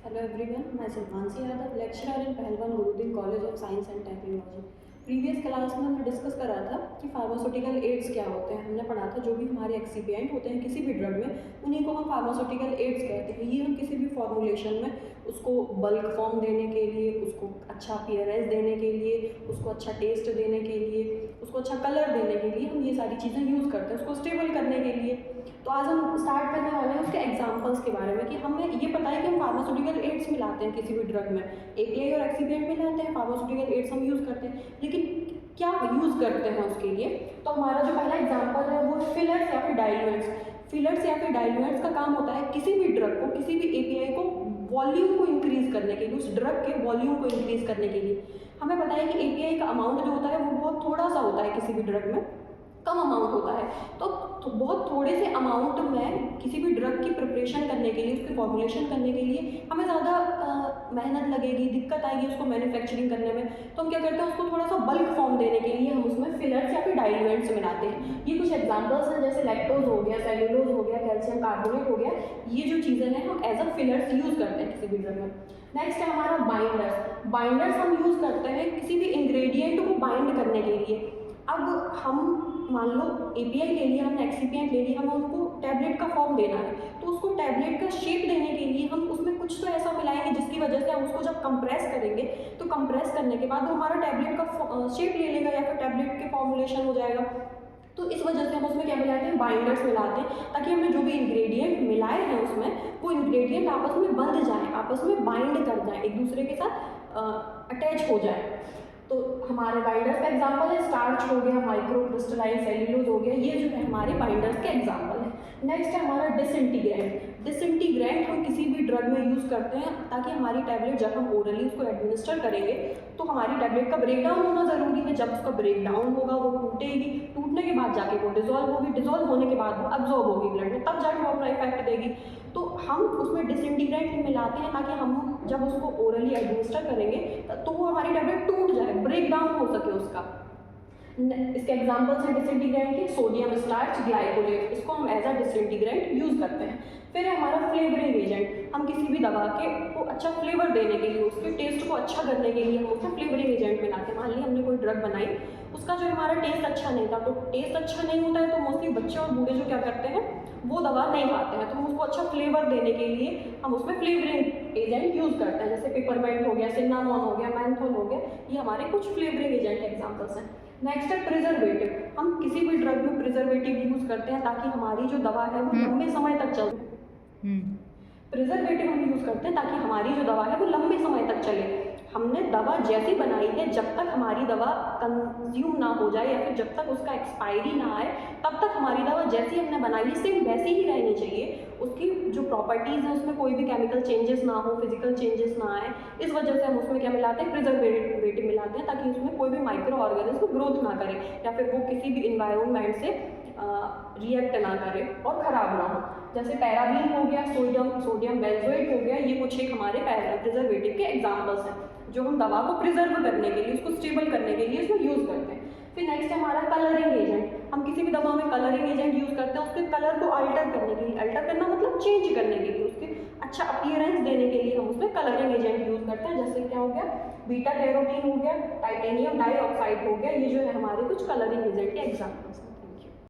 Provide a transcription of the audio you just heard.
Hello everyone, myself Mansi Yadav, lecturer in Pahalwan Gurudin college of science and technology. Previous class में हमने discuss करा था कि फार्मास्यूटिकल एड्स क्या होते हैं। हमने पढ़ा था जो भी हमारे एक्सिपिएंट होते हैं किसी भी ड्रग में, उन्हीं को हम फार्मास्यूटिकल एड्स कहते हैं। ये हम किसी भी फॉर्मुलेशन में उसको बल्क फॉर्म देने के लिए, उसको अच्छा अपीयरेंस देने के लिए, उसको अच्छा टेस्ट देने के लिए, उसको अच्छा कलर देने के लिए हम ये सारी चीज़ें यूज़ करते हैं, उसको स्टेबल करने के लिए। तो आज हम स्टार्ट करने वाले हैं उसके एग्जांपल्स के बारे में कि हमें ये पता है कि हम फार्मास्यूटिकल एड्स मिलाते हैं किसी भी ड्रग में, एपीआई और एक्सिपिएंट मिलाते हैं, फार्मास्यूटिकल एड्स हम यूज़ करते हैं, लेकिन क्या यूज़ करते हैं उसके लिए। तो हमारा जो पहला एग्जाम्पल है वो फिलर्स या फिर डाइल्यूएंट्स। फिलर्स या फिर डाइल्यूएंट्स का काम होता है किसी भी ड्रग को, किसी भी एपीआई को वॉल्यूम को इंक्रीज करने के लिए, उस ड्रग के वॉल्यूम को इंक्रीज करने के लिए। हमें पता है कि एपीआई का अमाउंट जो होता है वो बहुत थोड़ा सा होता है, किसी भी ड्रग में कम अमाउंट होता है। तो बहुत थोड़े से अमाउंट में किसी भी ड्रग की प्रिपरेशन करने के लिए, उसकी फॉर्मुलेशन करने के लिए हमें ज़्यादा मेहनत लगेगी, दिक्कत आएगी उसको मैन्युफैक्चरिंग करने में। तो हम क्या करते हैं, उसको थोड़ा सा बल्क फॉर्म देने के लिए हम उसमें फिलर्स या फिर डाइल्यूएंट्स मिलाते हैं। ये कुछ एग्जांपल्स हैं, जैसे लैक्टोज हो गया, सेल्यूलोज हो गया, कैल्शियम कार्बोनेट हो गया। ये जो चीज़ें हैं हम एज अ फिलर्स यूज़ करते हैं किसी भी ड्रग में। नेक्स्ट है हमारा बाइंडर्स। बाइंडर्स हम यूज़ करते हैं किसी भी इंग्रेडिएंट को बाइंड करने के लिए। अब हम मान लो एपीआई ले लिया हमने, एक्सिपिएंट ले लिया, हमें उनको टैबलेट का फॉर्म देना है, तो उसको टैबलेट का शेप देने के लिए हम उसमें कुछ तो ऐसा मिलाएंगे जिसकी वजह से हम उसको जब कंप्रेस करेंगे तो कंप्रेस करने के बाद वो हमारा टैबलेट का शेप ले लेगा या फिर टैबलेट के फॉर्मुलेशन हो जाएगा। तो इस वजह से हम उसमें क्या मिलाते हैं, बाइंडर्स मिलाते हैं, ताकि हमने जो भी इंग्रेडिएंट मिलाए हैं उसमें वो इंग्रेडिएंट आपस में बंध जाए, आपस में बाइंड कर जाए, एक दूसरे के साथ अटैच हो जाए। तो हमारे बाइंडर्स का एग्जांपल है स्टार्च हो गया, माइक्रो क्रिस्टलाइन सेल्यूलोज हो गया, ये जो है हमारे बाइंडर्स के एग्जांपल है। नेक्स्ट है हमारा डिसइंटीग्रेंट। डिसइंटीग्रेंट हम किसी भी ड्रग में यूज़ करते हैं ताकि हमारी टैबलेट जब हम ओरली उसको एडमिनिस्टर करेंगे तो हमारी टैबलेट का ब्रेकडाउन होना ज़रूरी है। जब उसका ब्रेकडाउन होगा वो टूटेगी, टूटने के बाद जाके वो डिजोल्व होगी, डिजोल्व होने के बाद वो अब्जॉर्ब होगी ब्लड में, तब जाके वो अपना इफेक्ट देगी। तो हम उसमें डिसइंटीग्रेंट मिलाते हैं ताकि हम जब उसको ओरली एडमिनिस्टर करेंगे तो वो हमारी टैबलेट टूट जाए, ब्रेक डाउन हो सके उसका। इसके एग्जांपल्स हैं डिसइंटीग्रेंट के सोडियम स्टार्च, ग्लाइकोलेट, इसको हम एज अ डिसइंटीग्रेंट यूज़ करते हैं। फिर है हमारा फ्लेवरिंग एजेंट। हम किसी भी दवा के को अच्छा फ्लेवर देने के लिए, उसके टेस्ट को अच्छा करने के लिए हम उसमें फ्लेवरिंग एजेंट मिलाते हैं। मान ली हमने कोई ड्रग बनाई, उसका जो हमारा टेस्ट अच्छा नहीं था, तो टेस्ट अच्छा नहीं होता है तो मोस्टली बच्चे और बूढ़े जो क्या करते हैं वो दवा नहीं खाते हैं, तो हम उसको अच्छा फ्लेवर देने के लिए हम उसमें फ्लेवरिंग एजेंट यूज़ करते हैं, जैसे पेपरमेंट हो गया, सिन्नामॉन हो गया, मैंथोल हो गया, ये हमारे कुछ फ्लेवरिंग एजेंट के एग्जाम्पल्स हैं। नेक्स्ट है प्रिजर्वेटिव। हम किसी भी ड्रग में प्रिजर्वेटिव यूज़ करते हैं ताकि हमारी जो दवा है वो लंबे समय तक चले। प्रिजर्वेटिव हम यूज़ करते हैं ताकि हमारी जो दवा है वो लंबे समय तक चले। हमने दवा जैसी बनाई है, जब तक हमारी दवा कंज्यूम ना हो जाए या फिर जब तक उसका एक्सपायरी ना आए, तब तक हमारी दवा जैसी हमने बनाई है सेम वैसी ही रहनी चाहिए। उसकी जो प्रॉपर्टीज़ हैं उसमें कोई भी केमिकल चेंजेस ना हो, फिजिकल चेंजेस ना आए। इस वजह से हम उसमें क्या मिलाते हैं, प्रिजर्वेटिव मिलाते हैं ताकि उसमें कोई भी माइक्रो ऑर्गेनिज्म ग्रोथ ना करे या फिर वो किसी भी इन्वायरमेंट से रिएक्ट ना करे और ख़राब ना हो। जैसे पैराबीन हो गया, सोडियम बेंजोएट हो गया, ये कुछ एक हमारे प्रिजर्वेटिव के एग्जाम्पल्स हैं जो हम दवा को प्रिजर्व करने के लिए, उसको स्टेबल करने के लिए उसमें यूज़ करते हैं। फिर नेक्स्ट है हमारा कलरिंग एजेंट। हम किसी भी दवा में कलरिंग एजेंट यूज़ करते हैं उसके कलर को अल्टर करने के लिए, अल्टर करना मतलब चेंज करने के लिए, उसके अच्छा अपीयरेंस देने के लिए हम उसमें कलरिंग एजेंट यूज़ करते हैं। जैसे क्या हो गया, बीटा कैरोटीन हो गया, टाइटेनियम डाइऑक्साइड हो गया, ये जो है हमारे कुछ कलरिंग एजेंट के एग्जाम्पल्स हैं।